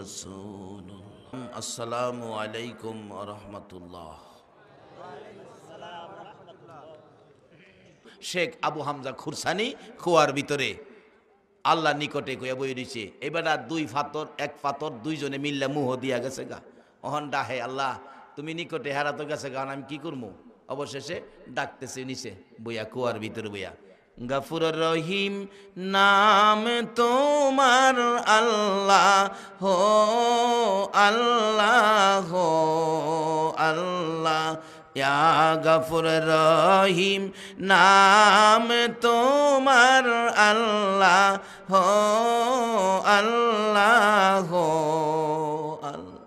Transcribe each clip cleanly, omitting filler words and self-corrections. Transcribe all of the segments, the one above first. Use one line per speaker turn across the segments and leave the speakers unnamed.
রাসূলুল্লাহ। আসসালামু আলাইকুম ওয়া রাহমাতুল্লাহ। শেখ আবু হামজা খুরসানি খোয়ার ভিতরে আল্লাহ নিকটে কইয়া বই রইছে। এবার দুই ফাতর এক ফাতর দুইজনে মিললে মুহ দিয়া গেছে গা। অহন ডাহে আল্লাহ তুমি নিকটে হারাতো গেছে গা, আমি কি করবো? অবশেষে ডাকতেছে নিচে বইয়া কুয়ার ভিতরে বইয়া, গাফুর রহিম নাম তোমার আল্লাহ হো আল্লাহ হো আল্লাহ, ইয়া গাফুর রহিম নাম তোমার আল্লাহ হো আল্লাহ হো আল্লাহ।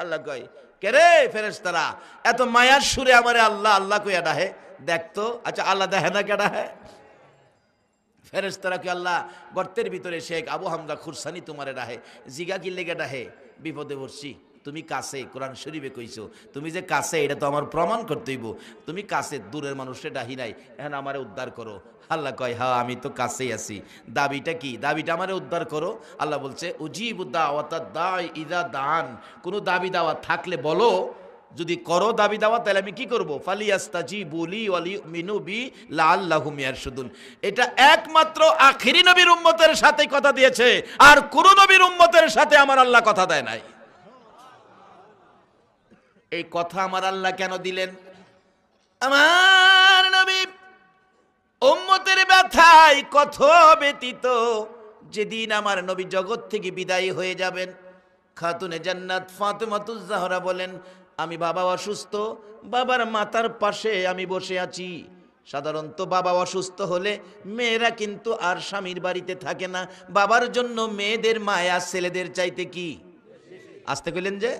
আল্লাহ কয় কে রে ফেরেশতারা এত মায়ার সুরে আমারে আল্লাহ আল্লাহ কইয়া ডাহে, দেখতো আচ্ছা আল্লাহ দেখে না কে ডাহে? ফেরেশতারা কে আল্লাহ গর্তের ভিতরে শেখ আবু হামজা খুরসানি তোমারে ডাহে, জিগা কি লেগে ডাহে? বিপদে পড়ছি, তুমি কাছে, কোরআন শরীফে কইছো তুমি যে কাছে, এটা তো আমার প্রমাণ করতে হইব। তুমি কাছে, দূরের মানুষে ডাহি নাই, এখন আমারে উদ্ধার করো। আল্লাহ কয় হ্যাঁ আমি তো কাছেই আছি, দাবিটা কি? দাবিটা আমারে উদ্ধার করো। আল্লাহ বলছে উজিবু দাওয়াতাদ দাঈ ইযা দান, কোনো দাবি দাওয়া থাকলে বলো, যদি করো দাবি দাওয়া তাহলে আমি কি করব? ফালিয়াস্তাজিবু লি ওয়া লিউমিনু বি লাআল্লাহুম ইয়ারশুদুন। এটা একমাত্র আখিরি নবীর উম্মতের সাথে কথা দিয়েছে, আর কোন নবীর উম্মতের সাথে আমার আল্লাহ কথা দেয় নাই। এই কথা আমার আল্লাহ কেন দিলেন? আমার নবী উম্মতের ব্যথায় কত ব্যতীত। যেদিন আমার নবী জগৎ থেকে বিদায় হয়ে যাবেন, খাতুনে জান্নাত ফাতেমাতুজ জাহরা বলেন, আমি বাবা অসুস্থ, বাবার মাথার পাশে আমি বসে আছি। সাধারণত বাবা অসুস্থ হলে মেয়েরা কিন্তু আর স্বামীর বাড়িতে থাকে না, বাবার জন্য মেয়েদের মায়া ছেলেদের চাইতে কি আসতে কইলেন যে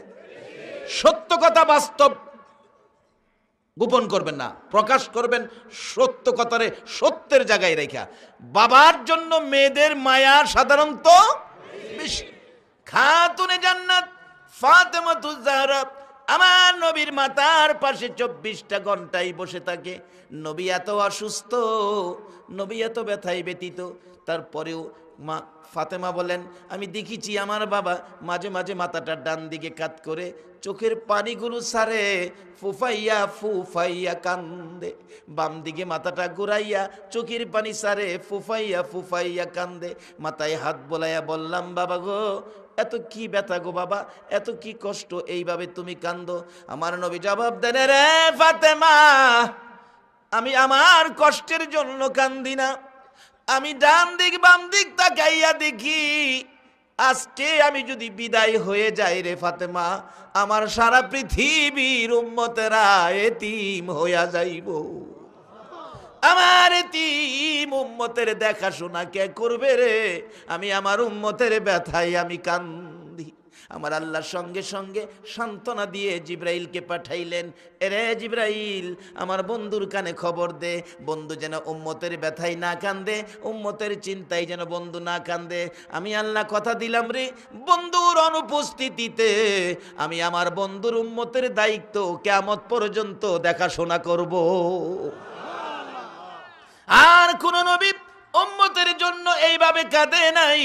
সত্য কথা, বাস্তব গোপন করবেন না, প্রকাশ করবেন সত্য কথারে সত্যের জায়গায় রেখা। বাবার জন্য মেয়েদের মায়া সাধারণত বেশি। খাতুনে জান্নাত ফাতেমাতুজ জাহরা আমার নবীর মাথার পাশে 24টা ঘন্টাই বসে থাকে। নবী এত অসুস্থ, নবী এত ব্যথায় ব্যতীত, তারপরেও মা ফাতেমা বলেন আমি দেখেছি আমার বাবা মাঝে মাঝে মাথাটা ডান দিকে কাত করে চোখের পানিগুলো সারে ফুফাইয়া ফুফাইয়া কান্দে, বাম দিকে মাথাটা ঘুরাইয়া চোখের পানি সারে ফুফাইয়া ফুফাইয়া কান্দে। মাথায় হাত বোলাইয়া বললাম বাবা গো এত কি ব্যথা গো বাবা, এত কি কষ্ট, এইভাবে তুমি কান্দো? আমার নবী জবাব দেন রে ফাতেমা, আমি আমার কষ্টের জন্য কান্দি না, আমি ডান দিক বাম দিক তাকাইয়া দেখি আজকে আমি যদি বিদায় হয়ে যাই রে ফাতেমা, আমার সারা পৃথিবীর উম্মতেরা এতিম হইয়া যাইব। আমার এতিম উম্মতের দেখাশোনা কে করবে রে? আমি আমার উম্মতের ব্যথায় আমি কান্দি। আমার আল্লাহ সঙ্গে সঙ্গে সান্ত্বনা দিয়ে জিব্রাইলকে পাঠাইলেন, এরে জিব্রাইল আমার বন্ধুর কানে খবর দে, বন্ধু যেন উম্মতের ব্যথায় না কান্দে, উম্মতের চিন্তায় যেন বন্ধু না কান্দে। আমি আল্লাহ কথা দিলাম রে, বন্ধুর অনুপস্থিতিতে আমি আমার বন্ধুর উম্মতের দায়িত্ব কিয়ামত পর্যন্ত দেখাশোনা করব। আর কোন নবী উম্মতের জন্য এইভাবে কাঁদে নাই,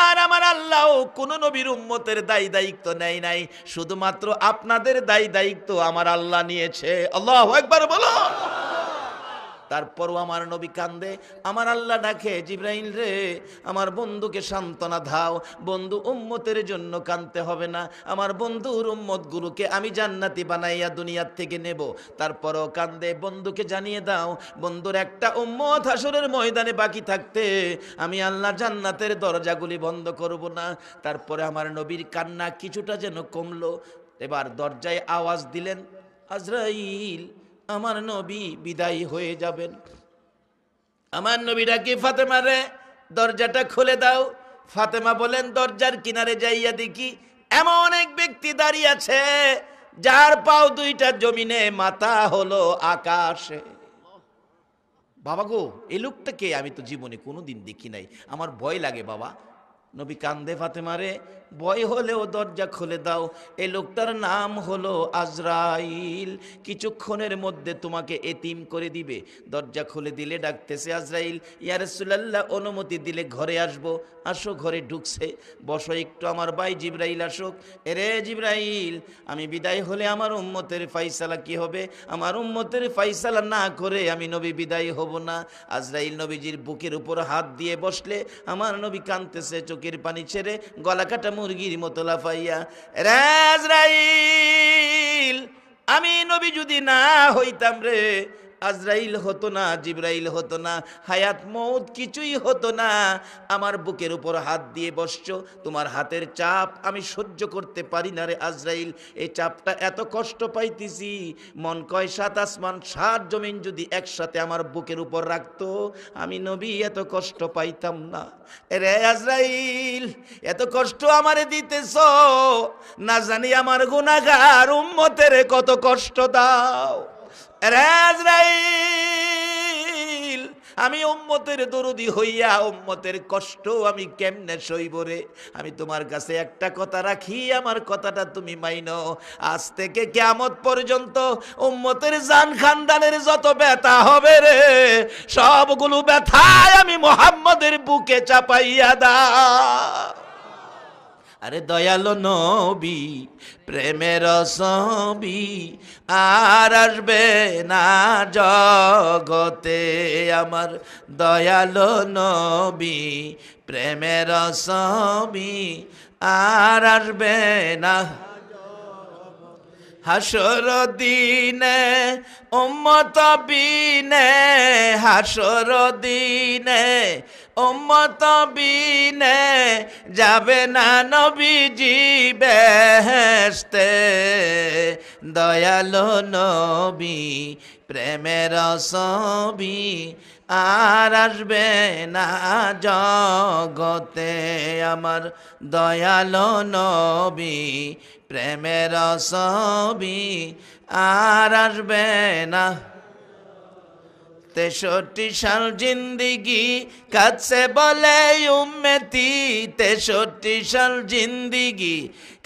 আর আমার আল্লাহ কোন নবীর উম্মতের দায় দায়িত্ব নেয় নাই, শুধুমাত্র আপনাদের দায় দায়িত্ব আমার আল্লাহ নিয়েছে। আল্লাহু আকবার বলো। তারপরও আমার নবী কান্দে, আমার আল্লাহ ডাকে জিব্রাইল রে আমার বন্ধুকে সান্ত্বনা দাও, বন্ধু উম্মতের জন্য কাঁদতে হবে না, আমার বন্ধুর উম্মতগুলোকে আমি জান্নাতি বানাইয়া দুনিয়ার থেকে নেব। তারপরও কান্দে, বন্ধুকে জানিয়ে দাও বন্ধুর একটা উম্মত হাসরের ময়দানে বাকি থাকতে আমি আল্লাহ জান্নাতের দরজাগুলি বন্ধ করব না। তারপরে আমার নবীর কান্না কিছুটা যেন কমলো, এবার দরজায় আওয়াজ দিলেন আজরাইল আমার নবী বিদায় হয়ে যাবেন। আমার নবী ডাকে ফাতেমা রে দরজাটা খুলে দাও। ফাতেমা বলেন দরজার কিনারে যাইয়া দেখি এমন এক ব্যক্তি দাঁড়িয়ে আছে যার পাও দুইটা জমিনে, মাথা হলো আকাশে। বাবা গো এই লোকটাকে আমি তো জীবনে কোনোদিন দেখি নাই, আমার ভয় লাগে বাবা। নবী কান্দে ফাতেমা রে ভয় হলেও দরজা খুলে দাও, এই লোকটার নাম হলো আজরাইল, কিছুক্ষণের মধ্যে তোমাকে এতিম করে দিবে। দরজা খুলে দিলে ডাকতেছে আজরাইল, ইয়া রাসূলুল্লাহ অনুমতি দিলে ঘরে আসবো। আসো, ঘরে ঢুকছে, বসো একটু, আমার ভাই জিবরাইল আসুক। এরে জিবরাইল, আমি বিদায় হলে আমার উম্মতের ফাইসালা কি হবে? আমার উম্মতের ফাইসালা না করে আমি নবী বিদায় হব না। আজরাইল নবীজির বুকের উপর হাত দিয়ে বসলে আমার নবী কাঁদতেছে চোখের পানি ছেড়ে, গলা কাটা মুরগির মতো লাফাইয়া। রে আজরাইল, আমি নবী যদি না হইতাম রে, আজরাইল হতো না, জিবরাইল হতো না, হায়াত মৌত কিছুই হতো না। আমার বুকের উপর হাত দিয়ে বসছো, তোমার হাতের চাপ আমি সহ্য করতে পারি না রে আজরাইল, এই চাপটা এত কষ্ট পাইতেছি। মন কয় 7 আসমান 7 জমিন যদি একসাথে আমার বুকের উপর রাখতো, আমি নবী এত কষ্ট পাইতাম না। রে আজরাইল, এত কষ্ট আমারে দিতেছ, না জানি আমার গুনাহগার উম্মতের কত কষ্ট দাও। আজরাইল, আমি উম্মতের দরদি হইয়া উম্মতের কষ্ট আমি কেমনে সইব রে? আমি তোমার কাছে একটা কথা রাখি, আমার কথাটা তুমি মাইনো। আজ থেকে কিয়ামত পর্যন্ত উম্মতের জান খানদানের যত ব্যথা হবে রে, সবগুলো ব্যথায় আমি মুহাম্মদের বুকে চাপাইয়া দাও। আরে দয়ালো নবী, প্রেমের ছবি আর আসবে না জগতে, আমার দয়ালো নবী, প্রেমের ছবি আর আসবে না। হাসর দিনে উম্মত বিনে, হাসর দিনে উম্মত বিনে যাবে না নবীজি বেহেশতে। দয়ালো নবী, প্রেমের ছবি আর আসবে না জগতে, আমার দয়ালো নবী, প্রেমের ছবি আর আসবে না। 63 সাল জিন্দিগি কাছে বলে উম্মতি, 63 সাল জিন্দিগি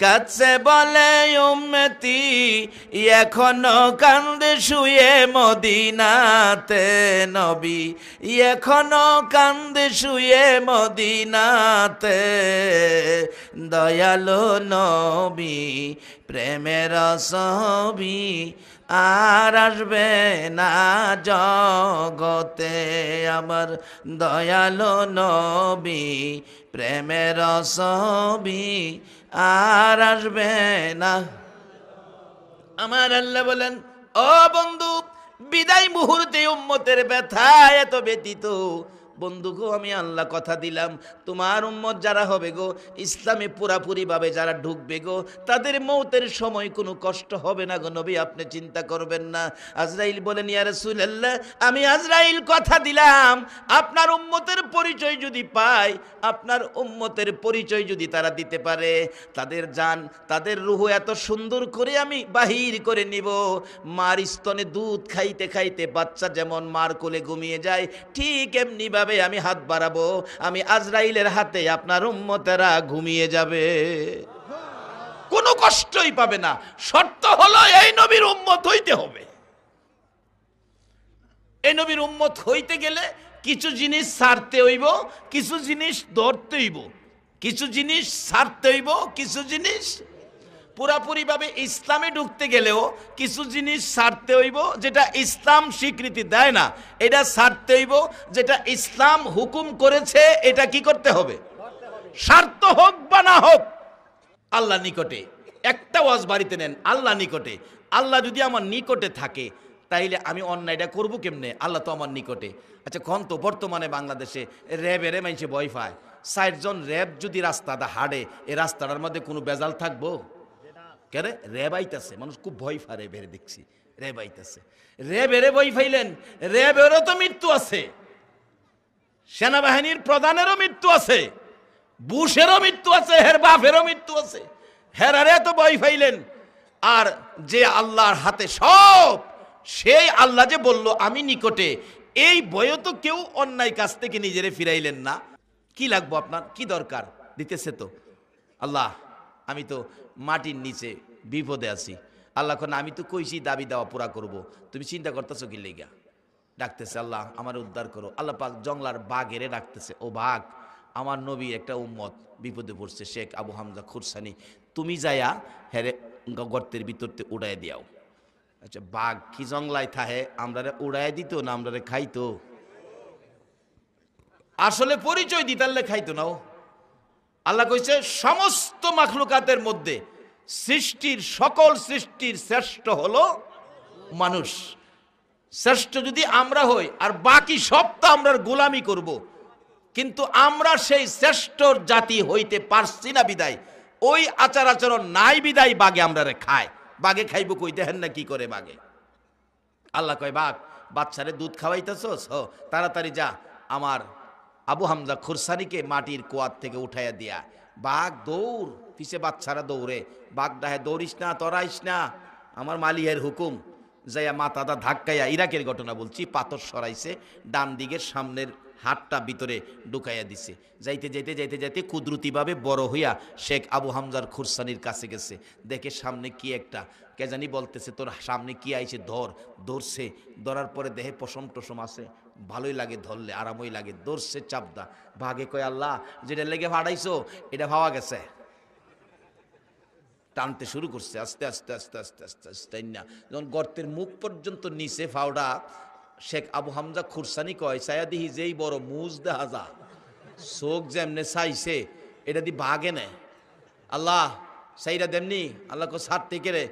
কাছে বলে উম্মতি, এখনো কান্দে শুয়ে মদিনাতে নবী, এখনো কান্দে শুয়ে মদিনাতে। দয়ালো নবী, প্রেমের ছবি আর আসবে না জগতে, আমার দয়ালো নবী, প্রেমের ছবি আর আসবে না। আমার আল্লাহ বলেন, ও বন্ধু, বিদায় মুহূর্তে উম্মতের ব্যথা এত ব্যতীত। বন্ধু গো, আমি আল্লাহ কথা দিলাম, তোমার উম্মত যারা হবে গো, ইসলামে পুরাপুরি ভাবে যারা ঢুকবে গো, তাদের মৌতের সময় কোনো কষ্ট হবে না গো নবী, আপনি চিন্তা করবেন না। আজরাইল বলেন, ইয়া রাসূলুল্লাহ, আমি আজরাইল কথা দিলাম, আপনার উম্মতের পরিচয় যদি পাই, আপনার উম্মতের পরিচয় যদি তারা দিতে পারে, তাদের জান, তাদের রূহ এত সুন্দর করে আমি বাহির করে নিব। মার স্তনে দুধ খাইতে খাইতে বাচ্চা যেমন মার কোলে ঘুমিয়ে যায়, ঠিক এমনি ভাবে আমি হাত বাড়াবো, আমি আজরাইলের হাতে আপনার উম্মতেরা ঘুমিয়ে যাবে, কোনো কষ্টই পাবে না। শর্ত হলো এই নবীর উম্মত হইতে হবে। এই নবীর উম্মত হইতে গেলে কিছু জিনিস ছাড়তে হইব, কিছু জিনিস ধরতে হইব, কিছু জিনিস ছাড়তে হইব, কিছু জিনিস পুরাপুরি ভাবে ইসলামে ঢুকতে গেলেও কিছু জিনিস ছাড়তে হইব, যেটা ইসলাম স্বীকৃতি দেয় না, এটা ছাড়তে হইব। যেটা ইসলাম হুকুম করেছে, এটা কি করতে হবে? স্বার্থ হোক বা না হোক, আল্লাহ নিকটে। একটা ওয়াজ বাড়িতে নেন, আল্লাহ নিকটে। আল্লাহ যদি আমার নিকটে থাকে, তাইলে আমি অন্যায়টা করবো কেমনে? আল্লাহ তো আমার নিকটে। আচ্ছা কোন তো, বর্তমানে বাংলাদেশে র্যাবেরে মানুষে ভয় পায়। 60 জন র্যাব যদি রাস্তাটা হাঁটে, এই রাস্তাটার মধ্যে কোনো বেজাল থাকবো? কেন? র্যাব আইতাছে, মানুষ খুব ভয় পায় র্যাবের, দেখছি র্যাব আইতাছে। র্যাবেরে ভয় পাইলেন, র্যাবেরও তো মৃত্যু আছে, সেনাবাহিনীর প্রধানেরও মৃত্যু আছে, বুশেরও মৃত্যু আছে, হের বাপেরও মৃত্যু আছে, হেরারে তো ভয় পাইলেন। আর যে আল্লাহর হাতে সব, সেই আল্লাহ যে বলল আমি নিকটে, এই ভয়ে তো কেউ অন্যায় কাছ থেকে নিজেরে ফিরাইলেন না। কি লাগবো আপনার? কি দরকার? দিতেছে তো। আল্লাহ আমি তো মাটির নিচে বিপদে আছি। আল্লাহ কোন আমি তো কইছি দাবি দেওয়া পুরা করব, তুমি চিন্তা করতেছো কি লেগা? ডাকতেছে আল্লাহ আমার উদ্ধার করো। আল্লাহ পাক জংলার বাঘেরে ডাকতেছে, ও বাঘ আমার নবী একটা উম্মত বিপদে পড়ছে, শেখ আবু হামজা খুরসানি, তুমি যায়া হেরে গর্তের ভিতরতে উড়াই দিয়াও। আচ্ছা বাঘ কি জংলায় থাহে আমরা উড়াই দিত না আমরা খাইতো? আসলে পরিচয় দিতালে খাইতো না। আল্লাহ কইছে সমস্ত মাখলুকাতের মধ্যে সৃষ্টির সকল সৃষ্টির শ্রেষ্ঠ হলো মানুষ। শ্রেষ্ঠ যদি আমরা হই আর বাকি সব তো আমরা গোলামি করব, কিন্তু আমরা সেই শ্রেষ্ঠ জাতি হইতে পারছি না বিদায়, ওই আচার আচরণ নাই বিদায় বাঘে আমরা খায়। বাঘে খাইব কই দেখেন না কি করে বাঘে। আল্লাহ কয় বাঘ বাচ্চারে দুধ খাওয়াইতেছস, তাড়াতাড়ি যা আমার আবু হামজা খুরসানিকে মাটির কুয়ার থেকে উঠাইয়া দিয়া। বাঘ দৌড়, পিছে বাচ্চারা দৌড়ে। বাঘ ডাহে দৌড়িস না, তরাইস না, আমার মালিহের হুকুম। যাইয়া মাথাটা ধাক্কাইয়া, ইরাকের ঘটনা বলছি, পাথর সরাইছে, ডান দিকের সামনের হাতটা ভিতরে ঢুকাইয়া দিছে। যাইতে যাইতে যাইতে যাইতে কুদরতিভাবে বড় হইয়া শেখ আবু হামজার খুরসানির কাছে গেছে। দেখে সামনে কি একটা কে জানি বলতেছে তোর সামনে কি আইছে ধর। ধরছে, ধরার পরে দেহে পশম টসম আছে, ভালোই লাগে ধরলে, আরামই লাগে। ধরছে চাপদা। ভাগে কয় আল্লাহ যেটা লেগে ফাড়াইছো এটা ভাবা গেছে। টানতে শুরু করছে আস্তে আস্তে আস্তে আস্তে আস্তে আস্তে না, যখন গর্তের মুখ পর্যন্ত নিচে ফাওড়া। শেখ আবু হামজা খুরসানি কয় সায়া দিহি যেই বড় মুজ দেখা যা, চোখ যেমনে চাইছে এটা দি বাঘে নে। আল্লাহ সাইরা দেমনি। আল্লাহ কো সার থেকে রে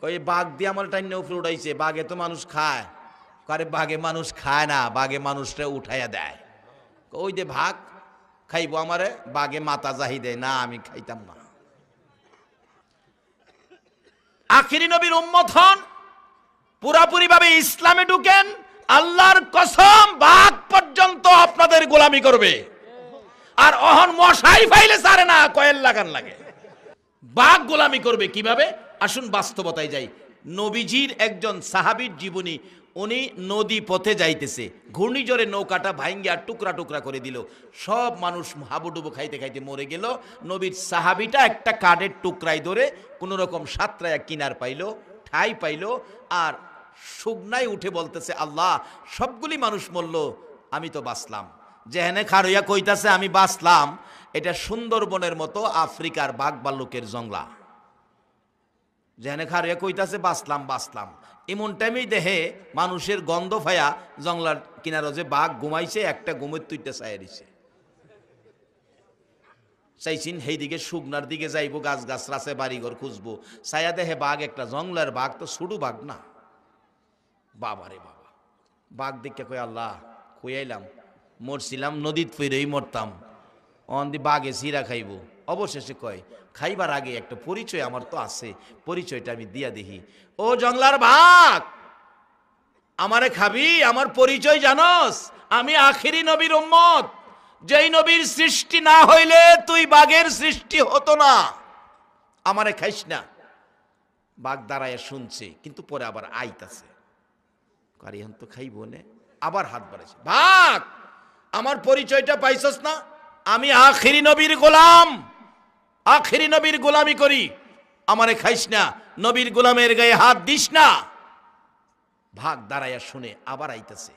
কয় বাঘ দিয়ে আমার টাইনে উপরে উঠাইছে, বাঘে তো মানুষ খায়। কারে বাঘে মানুষ খায় না, বাঘে মানুষটা উঠাইয়া দেয়। ওই যে ভাগ খাইবো আমারে, বাঘে মাথা জাহি দেয় না, আমি খাইতাম না। আখিরি নবীর উম্মত হন, পুরাপুরি ভাবে ইসলামে ঢুকেন, আল্লাহর কসম বাঘ পর্যন্ত আপনাদের গোলামি করবে। আর অহন মশাই ফাইলে সারে না, কয়েল লাগান লাগে। বাঘ গোলামি করবে কিভাবে? আসুন বাস্তবতায় যাই। নবীজির একজন সাহাবীর জীবনী। উনি নদী পথে যাইতেছে, ঘূর্ণিঝড়ে নৌকাটা ভাঙ্গিয়া টুকরা টুকরা করে দিল। সব মানুষ হাবুডুবু খাইতে খাইতে মরে গেল। নবীর সাহাবীটা একটা কাঠের টুকরাই ধরে কোন রকম সাতরায়া কিনার পাইল, ঠাই পাইল। আর শুকনায় উঠে বলতেছে আল্লাহ সবগুলি মানুষ মরল, আমি তো বাঁচলাম। যেহেনে খারইয়া কইতাছে আমি বাঁচলাম, এটা সুন্দরবনের মতো আফ্রিকার বাঘ ভাল্লুকের জংলা। যেখানে খারইয়া কইতাছে বাঁচলাম বাঁচলাম, এমন টাইমেই দেহে মানুষের গন্ধ ফায়া জংলার কিনারো যে বাঘ ঘুমাইছে, একটা ঘুমের তুইটা চাইয়া দিছে। চাইছিন সেই দিকে শুকনার দিকে যাইব, গাছ গাছ রাছে বাড়িঘর খুঁজবো, ছায়া দেহে বাঘ একটা জংলার বাঘ, তো ছোট বাঘ না। বাবারে বাবা, বাঘ দেখে কই আল্লাহ কইয়াইলাম, মরছিলাম নদীত ফিরেই মরতাম, অন্দি বাঘে চিরা খাইব। অবশেষে কয় খাইবার আগে একটা পরিচয় আমার তো আছে, পরিচয়টা আমি দিয়া দেখি। ও জংলার বাঘ, আমারে খাবি? আমার পরিচয় জানস? আমি আখিরি নবীর উম্মত। যেই নবীর সৃষ্টি না হইলে তুই বাঘের সৃষ্টি হতো না, আমারে খাইস না। বাঘ দাঁড়ায় শুনছে, কিন্তু পরে আবার আইতাছে, কারিহান তো খাইব নে। আবার হাত বাড়াইছে, বাঘ আমার পরিচয়টা পাইছস না? আমি আখিরি নবীর গোলাম, আখিরি নবীর গোলামি করি, আমারে খাইস না, নবীর গোলামের গায়ে হাত দিস না। ভাগ দাঁড়াইয়া শুনে আবার আইতাছে।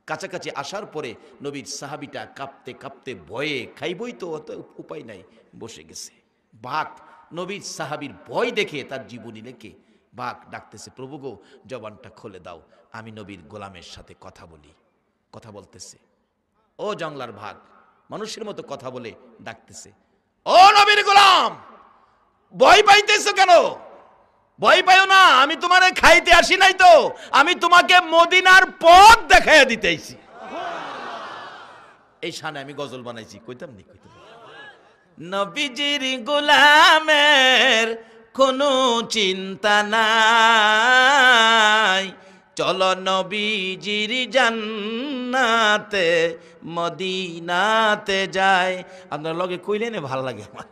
কাছাকাছি আসার পরে নবীর সাহাবিটা কাঁপতে কাঁপতে ভয়ে, খাইবই তো অত উপায় নাই, বসে গেছে। বাঘ নবীর সাহাবির ভয় দেখে তার জীবনী লেখে। বাঘ ডাকতেছে, প্রভু গো জবানটা খুলে দাও, আমি নবীর গোলামের সাথে কথা বলি। কথা বলতেছে, ও জংলার ভাগ মানুষের মতো কথা বলে ডাকতেছে, ও নবীর গোলাম ভয় পাইতেছো কেন? ভয় পাইও না, আমি তোমারে খাইতে আসি নাই তো, আমি তোমাকে মদিনার পথ দেখাইয়া দিতেছি। এই শানে আমি গজল বানাইছি, কইতাম নি? কইতাম নবীজির গোলামের কোনো চিন্তা নাই, চলো নবীজির জান্নাতে মদিনাতে যায়। আপনার লগে কইলে না ভালো লাগে আমার,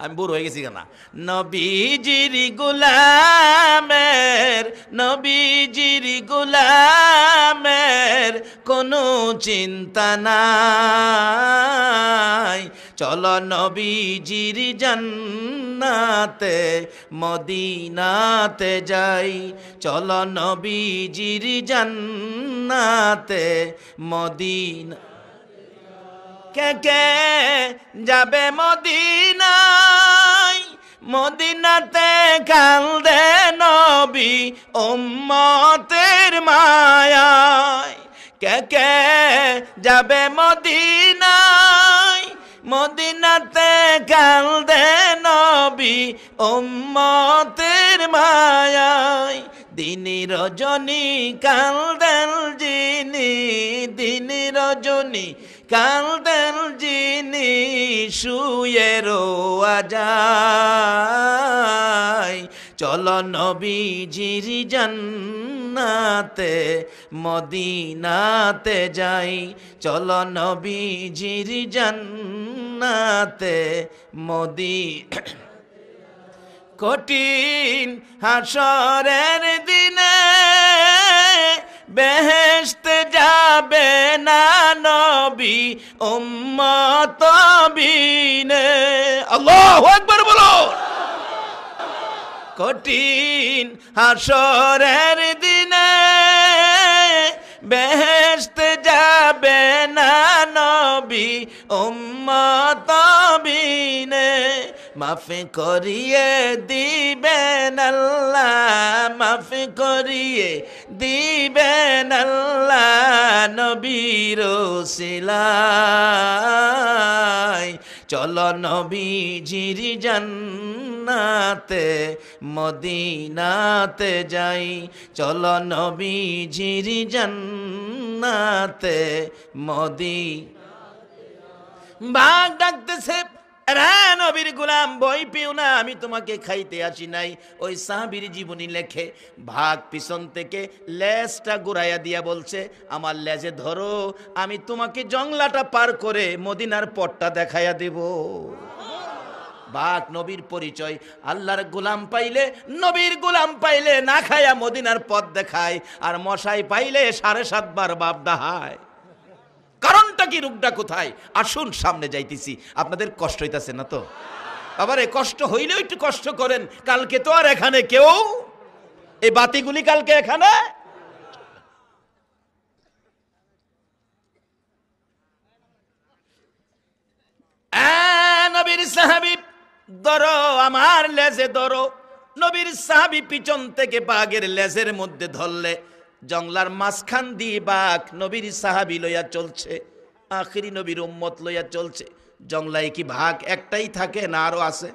আমি বুড়ো হয়ে গেছি কেনা। নবীজির গোলামের, নবীজির গোলামের কোনো চিন্তা নাই, চলো নবীজির জান্নাতে মদিনাতে যাই, চলো নবীজির জান্নাতে মদিনা। কে কে যাবে মদিনায়, মদিনাতে কান্দে নবী উম্মতের মায়ায়। কে কে যাবে মদিনায়, মদিনাতে কান্দে নবী উম্মতের মায়ায়। দিন রজনী কান্দেন যিনি, দিন রজনী কান্দেন যিনি, শুয়ে রোয়া যায়। চলো নবীজির জান্নাতে মদিনাতে যাই, চলো নবীজির জান্নাতে কঠিন হাসরের দিনে বেহেশতে যাবে না নবী উম্মত বিনে। আল্লাহু আকবার বলো। কঠিন হাসরের দিনে বেহেশতে যাবে না নবী উম্মত বিনে। মাফ করিয়ে দিবেন আল্লাহ, মাফ করিয়ে দিবেন আল্লাহ নবীর ওসিলায়। চলো নবীজির জান্নাতে মদিনাতে যাই, চলো নবীজির জান্নাতে বাঘ ডাকতেছে, রে নবীর গোলাম বই পেও না, আমি তোমাকে খাইতে আসি নাই। ওই সাহাবীর জীবনী লেখে, ভাগ পিছন থেকে লেজটা ঘুরাইয়া দিয়া বলছে, আমার লেজে ধরো, আমি তোমাকে জংলাটা পার করে মদিনার পথটা দেখাইয়া দেব। বাঘ নবীর পরিচয়। আল্লাহর গোলাম পাইলে, নবীর গোলাম পাইলে না খায়া মদিনার পথ দেখায়, আর মশাই পাইলে 7.5 বার বাপ ডাহায়। কারণটা কি, রূপটা কোথায়? আসুন সামনে যাইতেছি। আপনাদের কষ্ট হইতাছে না তো? আবার কষ্ট হইলেও একটু কষ্ট করেন, কালকে তো আর এখানে কেউ, এই বাতিগুলি কালকে এখানে। নবীর সাহাবী ধরো, আমার লেজে ধরো। নবীর সাহাবী পিছন থেকে বাঘের লেজের মধ্যে ধরলে, জংলার মাঝখান দিয়ে বাঘ নবীর সাহাবী লইয়া চলছে, আখিরি নবীর উম্মত লইয়া চলছে। জংলায় কি ভাগ একটাই থাকে না আরো আছে?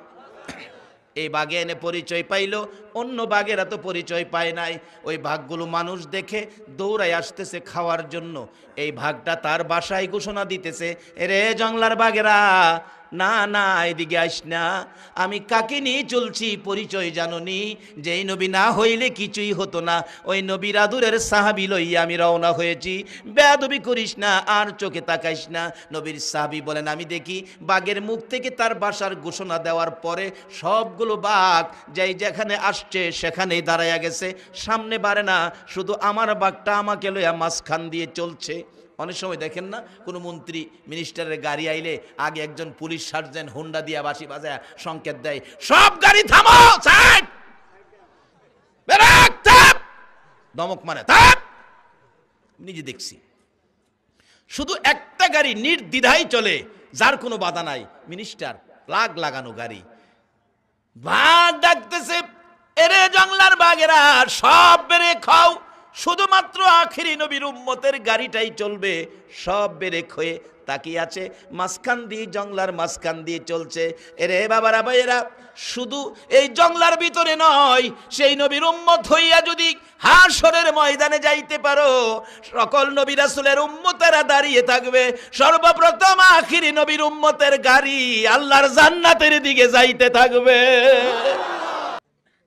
এই বাঘে এনে পরিচয় পাইল, অন্য বাঘেরা তো পরিচয় পায় নাই। ওই ভাগগুলো মানুষ দেখে দৌড়ায় আসতেছে খাওয়ার জন্য। এই ভাগটা তার বাসায় ঘোষণা দিতেছে, রে জংলার বাঘেরা, না না এদিকে আইস না, আমি কাকে নিয়ে চলছি পরিচয় জানোনি? যেই নবী না হইলে কিছুই হতো না, ওই নবীর আদুরের সাহাবী লইয়া আমি রওনা হয়েছি। বেয়াদবি করিস না, আর চোখে তাকাইস না। নবীর সাহাবী বলেন, আমি দেখি বাঘের মুখ থেকে তার বাসার ঘোষণা দেওয়ার পরে সবগুলো বাঘ যাই যেখানে আসছে সেখানেই দাঁড়াইয়া গেছে, সামনে বাড়ে না, শুধু আমার বাঘটা আমাকে লইয়া মাঝখান দিয়ে চলছে। অনেক সময় দেখেন না, কোনো মন্ত্রী মিনিস্টারের গাড়ি আইলে আগে একজন পুলিশ সার্জেন্ট হুন্ডা দিয়া বাঁশি বাজায় সংকেত দেয়, সব গাড়ি থামো, সাইড, ব্রেক, থাম, দমক মারে, থাম। নিজে দেখছি শুধু একটা গাড়ি নির্দ্বিধায় চলে, যার কোনো বাধা নাই, মিনিস্টার প্লাগ লাগানো গাড়ি। বাঘ ডাকতেছে, এরে জংলার বাঘেরা, সব বেড়ে খাও, শুধুমাত্র আখিরি নবীর উম্মতের গাড়িটাই চলবে। সব বেরেক হয়ে তাকিয়ে আছে, মাঝখান দিয়ে, জংলার মাঝখান দিয়ে চলছে। এরে বাবারা ভাইয়েরা, শুধু এই জংলার ভিতরে নয়, সেই নবীর উম্মত হইয়া যদি হাশরের ময়দানে যাইতে পারো, সকল নবী রাসূলের উম্মতেরা দাঁড়িয়ে থাকবে, সর্বপ্রথম আখিরি নবীর উম্মতের গাড়ি আল্লাহর জান্নাতের দিকে যাইতে থাকবে।